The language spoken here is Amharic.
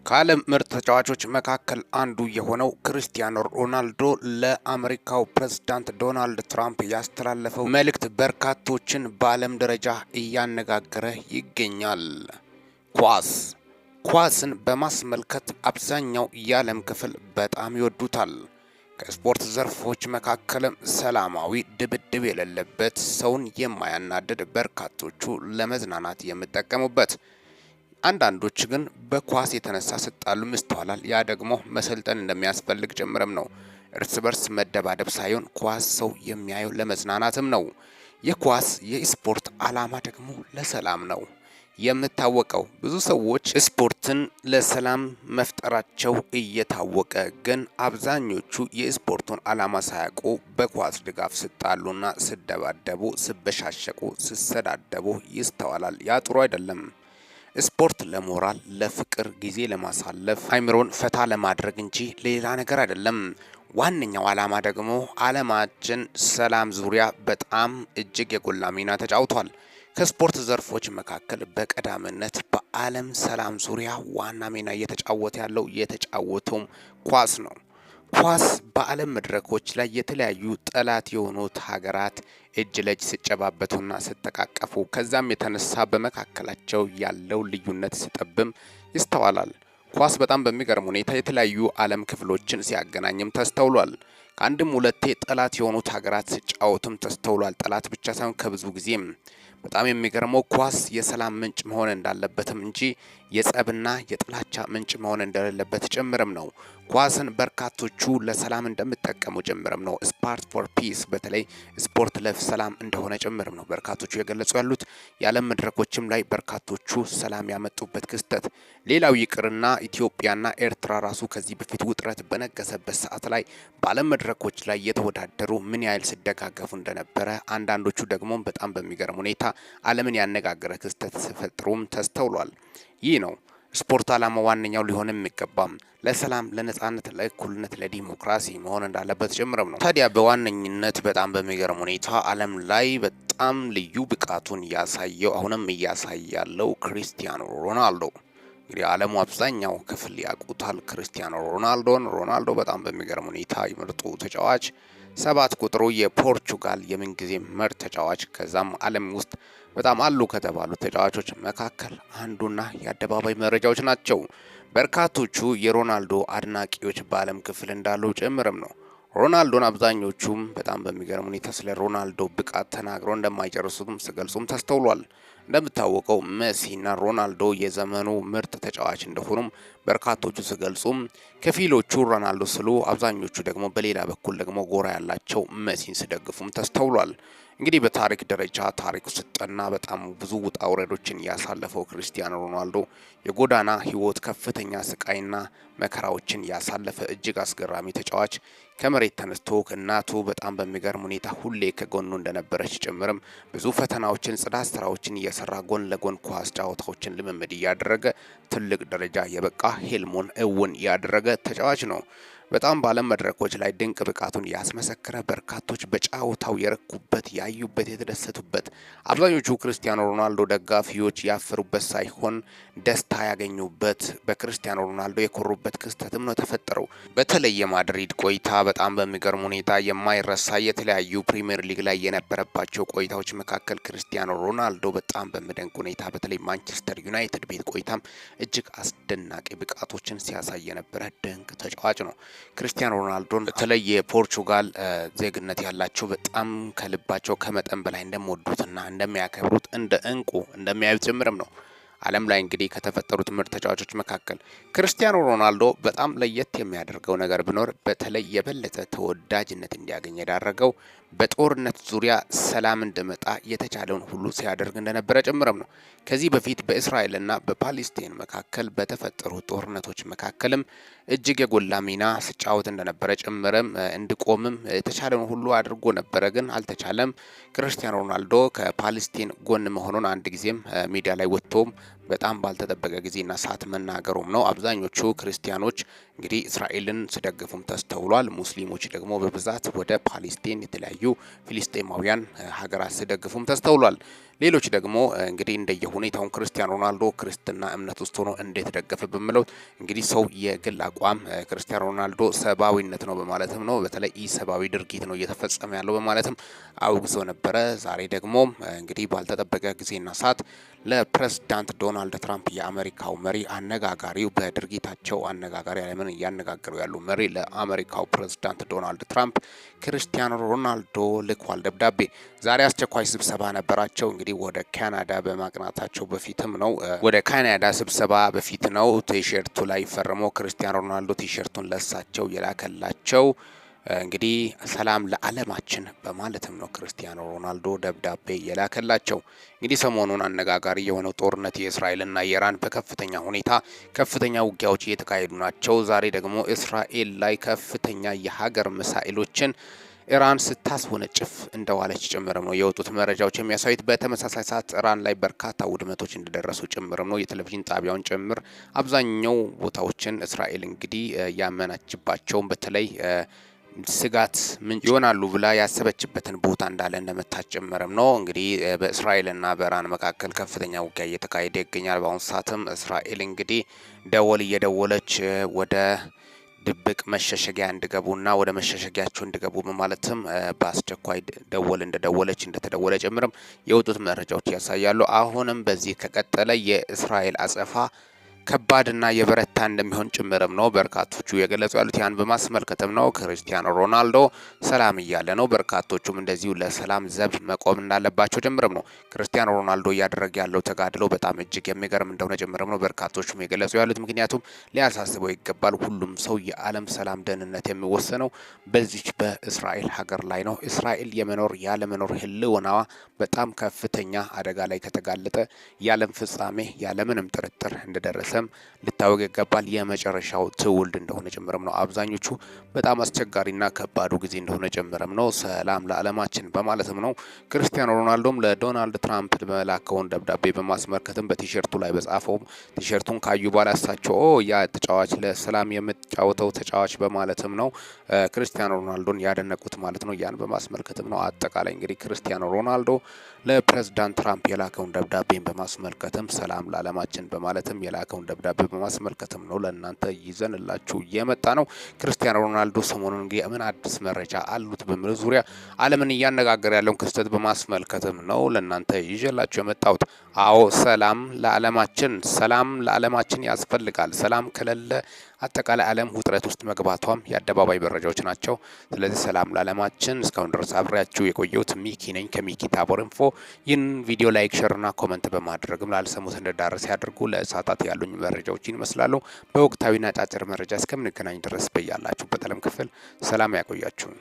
ከዓለም ምርጥ ተጫዋቾች መካከል አንዱ የሆነው ክርስቲያኖ ሮናልዶ ለአሜሪካው ፕሬዝዳንት ዶናልድ ትራምፕ ያስተላለፈው መልእክት በርካቶችን በዓለም ደረጃ እያነጋገረ ይገኛል። ኳስን በማስመልከት አብዛኛው የዓለም ክፍል በጣም ይወዱታል። ከስፖርት ዘርፎች መካከልም ሰላማዊ ድብድብ የሌለበት፣ ሰውን የማያናድድ፣ በርካቶቹ ለመዝናናት የሚጠቀሙበት፣ አንዳንዶች ግን በኳስ የተነሳ ሲጣሉ ይስተዋላል። ያ ደግሞ መሰልጠን እንደሚያስፈልግ ጭምርም ነው። እርስ በርስ መደባደብ ሳይሆን ኳስ ሰው የሚያየው ለመዝናናትም ነው። የኳስ የስፖርት ዓላማ ደግሞ ለሰላም ነው የምታወቀው። ብዙ ሰዎች ስፖርትን ለሰላም መፍጠራቸው እየታወቀ ግን አብዛኞቹ የስፖርቱን ዓላማ ሳያውቁ በኳስ ድጋፍ ሲጣሉና ሲደባደቡ፣ ሲበሻሸቁ፣ ሲሰዳደቡ ይስተዋላል። ያ ጥሩ አይደለም። ስፖርት ለሞራል፣ ለፍቅር፣ ጊዜ ለማሳለፍ፣ አይምሮን ፈታ ለማድረግ እንጂ ሌላ ነገር አይደለም። ዋነኛው ዓላማ ደግሞ ዓለማችን ሰላም ዙሪያ በጣም እጅግ የጎላ ሚና ተጫውቷል። ከስፖርት ዘርፎች መካከል በቀዳሚነት በዓለም ሰላም ዙሪያ ዋና ሚና እየተጫወተ ያለው የተጫወተውም ኳስ ነው። ኳስ በዓለም መድረኮች ላይ የተለያዩ ጠላት የሆኑት ሀገራት እጅ ለእጅ ሲጨባበቱና ሲተቃቀፉ ከዛም የተነሳ በመካከላቸው ያለው ልዩነት ሲጠብም ይስተዋላል። ኳስ በጣም በሚገርም ሁኔታ የተለያዩ ዓለም ክፍሎችን ሲያገናኝም ተስተውሏል። ከአንድም ሁለቴ ጠላት የሆኑት ሀገራት ሲጫወቱም ተስተውሏል። ጠላት ብቻ ሳይሆን ከብዙ ጊዜም በጣም የሚገርመው ኳስ የሰላም ምንጭ መሆን እንዳለበትም እንጂ የጸብና የጥላቻ ምንጭ መሆን እንደሌለበት ጭምርም ነው። ኳስን በርካቶቹ ለሰላም እንደሚጠቀሙ ጭምርም ነው። ስፖርት ፎር ፒስ፣ በተለይ ስፖርት ለሰላም እንደሆነ ጭምርም ነው በርካቶቹ የገለጹ ያሉት። የዓለም መድረኮችም ላይ በርካቶቹ ሰላም ያመጡበት ክስተት፣ ሌላው ይቅርና ኢትዮጵያና ኤርትራ ራሱ ከዚህ በፊት ውጥረት በነገሰበት ሰዓት ላይ በዓለም መድረኮች ላይ የተወዳደሩ ምን ያህል ሲደጋገፉ እንደነበረ፣ አንዳንዶቹ ደግሞ በጣም በሚገርም ሁኔታ ዓለምን ያነጋገረ ክስተት ሲፈጥሩም ተስተውሏል። ይህ ነው ስፖርት ዓላማ ዋነኛው ሊሆን የሚገባም ለሰላም፣ ለነጻነት፣ ለእኩልነት፣ ለዲሞክራሲ መሆን እንዳለበት ጭምርም ነው። ታዲያ በዋነኝነት በጣም በሚገርም ሁኔታ ዓለም ላይ በጣም ልዩ ብቃቱን ያሳየው አሁንም እያሳየ ያለው ክርስቲያኖ ሮናልዶ። እንግዲህ ዓለሙ አብዛኛው ክፍል ያውቁታል ክርስቲያኖ ሮናልዶን። ሮናልዶ በጣም በሚገርም ሁኔታ የምርጡ ተጫዋች፣ 7 ቁጥሩ የፖርቹጋል የምንጊዜ ምርጥ ተጫዋች፣ ከዛም ዓለም ውስጥ በጣም አሉ ከተባሉ ተጫዋቾች መካከል አንዱና የአደባባይ መረጃዎች ናቸው። በርካቶቹ የሮናልዶ አድናቂዎች በዓለም ክፍል እንዳሉ ጭምርም ነው። ሮናልዶን አብዛኞቹም በጣም በሚገርም ሁኔታ ስለ ሮናልዶ ብቃት ተናግረው እንደማይጨርሱትም ሲገልጹም ተስተውሏል። እንደምታወቀው ሜሲና ሮናልዶ የዘመኑ ምርጥ ተጫዋች እንደሆኑም በርካቶቹ ሲገልጹም፣ ከፊሎቹ ሮናልዶ ስሉ አብዛኞቹ ደግሞ በሌላ በኩል ደግሞ ጎራ ያላቸው ሜሲን ሲደግፉም ተስተውሏል። እንግዲህ በታሪክ ደረጃ ታሪኩ ሲጠና በጣም ብዙ ውጣ ውረዶችን ያሳለፈው ክርስቲያኖ ሮናልዶ የጎዳና ሕይወት ከፍተኛ ስቃይና መከራዎችን ያሳለፈ እጅግ አስገራሚ ተጫዋች፣ ከመሬት ተነስቶ እናቱ በጣም በሚገርም ሁኔታ ሁሌ ከጎኑ እንደነበረች ጭምርም ብዙ ፈተናዎችን፣ ጽዳት ስራዎችን እየሰራ ጎን ለጎን ኳስ ጨዋታዎችን ልምምድ እያደረገ ትልቅ ደረጃ የበቃ ሄልሙን እውን ያደረገ ተጫዋች ነው። በጣም በዓለም መድረኮች ላይ ድንቅ ብቃቱን ያስመሰከረ፣ በርካቶች በጨዋታው የረኩበት፣ ያዩበት፣ የተደሰቱበት፣ አብዛኞቹ ክርስቲያኖ ሮናልዶ ደጋፊዎች ያፈሩበት ሳይሆን ደስታ ያገኙበት፣ በክርስቲያኖ ሮናልዶ የኮሩበት ክስተትም ነው ተፈጠረው። በተለይ የማድሪድ ቆይታ በጣም በሚገርም ሁኔታ የማይረሳ፣ የተለያዩ ፕሪሚየር ሊግ ላይ የነበረባቸው ቆይታዎች መካከል ክርስቲያኖ ሮናልዶ በጣም በሚደንቅ ሁኔታ በተለይ ማንቸስተር ዩናይትድ ቤት ቆይታም እጅግ አስደናቂ ብቃቶችን ሲያሳይ የነበረ ድንቅ ተጫዋች ነው። ክርስቲያኖ ሮናልዶን በተለይ የፖርቹጋል ዜግነት ያላቸው በጣም ከልባቸው ከመጠን በላይ እንደሚወዱትና እንደሚያከብሩት እንደ እንቁ እንደሚያዩት ጭምርም ነው። ዓለም ላይ እንግዲህ ከተፈጠሩት ምርጥ ተጫዋቾች መካከል ክርስቲያኖ ሮናልዶ በጣም ለየት የሚያደርገው ነገር ቢኖር በተለይ የበለጠ ተወዳጅነት እንዲያገኝ ያደረገው በጦርነት ዙሪያ ሰላም እንዲመጣ የተቻለውን ሁሉ ሲያደርግ እንደነበረ ጭምርም ነው። ከዚህ በፊት በእስራኤልና በፓሌስታይን መካከል በተፈጠሩ ጦርነቶች መካከልም እጅግ የጎላ ሚና ሲጫወት እንደነበረ ጭምርም እንዲቆምም የተቻለውን ሁሉ አድርጎ ነበረ፣ ግን አልተቻለም። ክርስቲያኖ ሮናልዶ ከፓሌስታይን ጎን መሆኑን አንድ ጊዜም ሚዲያ ላይ ወጥቶም በጣም ባልተጠበቀ ጊዜና ሰዓት መናገሩም ነው። አብዛኞቹ ክርስቲያኖች እንግዲህ እስራኤልን ሲደግፉም ተስተውሏል። ሙስሊሞች ደግሞ በብዛት ወደ ፓሌስታይን የተለያዩ ፊሊስጤማውያን ሀገራት ሲደግፉም ተስተውሏል። ሌሎች ደግሞ እንግዲህ እንደየሁኔታው ክርስቲያኖ ሮናልዶ ክርስትና እምነት ውስጥ ሆኖ እንዴት ደገፈ በሚለው እንግዲህ ሰው የግል አቋም ክርስቲያኖ ሮናልዶ ሰብአዊነት ነው በማለትም ነው በተለይ ኢሰብአዊ ድርጊት ነው እየተፈጸመ ያለው በማለትም አውግዞ ነበረ። ዛሬ ደግሞ እንግዲህ ባልተጠበቀ ጊዜና ሰዓት ለፕሬዝዳንት ዶናልድ ትራምፕ የአሜሪካው መሪ አነጋጋሪው በድርጊታቸው አነጋጋሪ ዓለምን እያነጋገሩ ያሉ መሪ ለአሜሪካው ፕሬዝዳንት ዶናልድ ትራምፕ ክርስቲያኖ ሮናልዶ ልኳል ደብዳቤ። ዛሬ አስቸኳይ ስብሰባ ነበራቸው። እንግዲህ ወደ ካናዳ በማቅናታቸው በፊትም ነው ወደ ካናዳ ስብሰባ በፊት ነው ቲሸርቱ ላይ ፈርሞ ክርስቲያኖ ሮናልዶ ቲሸርቱን ለሳቸው የላከላቸው። እንግዲህ ሰላም ለዓለማችን በማለትም ነው ክርስቲያኖ ሮናልዶ ደብዳቤ የላከላቸው። እንግዲህ ሰሞኑን አነጋጋሪ የሆነው ጦርነት የእስራኤልና የኢራን በከፍተኛ ሁኔታ ከፍተኛ ውጊያዎች እየተካሄዱ ናቸው። ዛሬ ደግሞ እስራኤል ላይ ከፍተኛ የሀገር ሚሳኤሎችን ኢራን ስታስወነጭፍ እንደዋለች ጭምርም ነው የወጡት መረጃዎች የሚያሳዩት። በተመሳሳይ ሰዓት ኢራን ላይ በርካታ ውድመቶች እንደደረሱ ጭምርም ነው የቴሌቪዥን ጣቢያውን ጭምር አብዛኛው ቦታዎችን እስራኤል እንግዲህ ያመናችባቸውን በተለይ ስጋት ምንጭ ይሆናሉ ብላ ያሰበችበትን ቦታ እንዳለ እንደመታች ጭምርም ነው። እንግዲህ በእስራኤልና በኢራን መካከል ከፍተኛ ውጊያ እየተካሄደ ይገኛል። በአሁኑ ሰዓትም እስራኤል እንግዲህ ደወል እየደወለች ወደ ድብቅ መሸሸጊያ እንዲገቡና ወደ መሸሸጊያቸው እንዲገቡ በማለትም በአስቸኳይ ደወል እንደተደወለ ጭምርም የወጡት መረጃዎች ያሳያሉ። አሁንም በዚህ ከቀጠለ የእስራኤል አጸፋ ከባድና የበረታ እንደሚሆን ጭምርም ነው በርካቶቹ የገለጹ ያሉት። ያን በማስመልከትም ነው ክርስቲያኖ ሮናልዶ ሰላም እያለ ነው። በርካቶቹም እንደዚሁ ለሰላም ዘብ መቆም እንዳለባቸው ጭምርም ነው ክርስቲያኖ ሮናልዶ እያደረገ ያለው ተጋድሎ በጣም እጅግ የሚገርም እንደሆነ ጭምርም ነው በርካቶቹም የገለጹ ያሉት። ምክንያቱም ሊያሳስበው ይገባል። ሁሉም ሰው የዓለም ሰላም ደህንነት የሚወሰነው በዚች በእስራኤል ሀገር ላይ ነው። እስራኤል የመኖር ያለመኖር ህልውናዋ በጣም ከፍተኛ አደጋ ላይ ከተጋለጠ የዓለም ፍጻሜ ያለምንም ጥርጥር እንደደረሰ ልታወቅ ይገባል። የመጨረሻው ትውልድ እንደሆነ ጭምርም ነው። አብዛኞቹ በጣም አስቸጋሪና ከባዱ ጊዜ እንደሆነ ጭምርም ነው። ሰላም ለዓለማችን በማለትም ነው ክርስቲያኖ ሮናልዶም ለዶናልድ ትራምፕ በላከውን ደብዳቤ በማስመልከትም በቲሸርቱ ላይ በጻፈው ቲሸርቱን ካዩ በኋላ እሳቸው ያ ተጫዋች ለሰላም የምትጫወተው ተጫዋች በማለትም ነው ክርስቲያኖ ሮናልዶን ያደነቁት ማለት ነው። ያን በማስመልከትም ነው አጠቃላይ እንግዲህ ክርስቲያኖ ሮናልዶ ለፕሬዝዳንት ትራምፕ የላከውን ደብዳቤን በማስመልከትም ሰላም ለዓለማችን በማለትም የላከውን ደብዳቤ በማስመልከትም ነው ለእናንተ ይዘንላችሁ የመጣ ነው። ክርስቲያኖ ሮናልዶ ሰሞኑን እንግዲህ ምን አዲስ መረጃ አሉት በሚለው ዙሪያ ዓለምን እያነጋገረ ያለውን ክስተት በማስመልከትም ነው ለእናንተ ይዤላችሁ የመጣሁት። አዎ ሰላም ለዓለማችን ያስፈልጋል። ሰላም ከሌለ አጠቃላይ ዓለም ውጥረት ውስጥ መግባቷም የአደባባይ መረጃዎች ናቸው። ስለዚህ ሰላም ለዓለማችን። እስካሁን ድረስ አብሬያችሁ የቆየሁት ሚኪ ነኝ ከሚኪ ታቦር ኢንፎ። ይህን ቪዲዮ ላይክ፣ ሼርና ኮመንት በማድረግም ላልሰሙት እንዲዳረስ ያድርጉ። ለሰዓታት ያሉኝ መረጃዎችን ይመስላሉ። በወቅታዊና አጫጭር መረጃ እስከምንገናኝ ድረስ በያላችሁበት ዓለም ክፍል ሰላም ያቆያችሁን።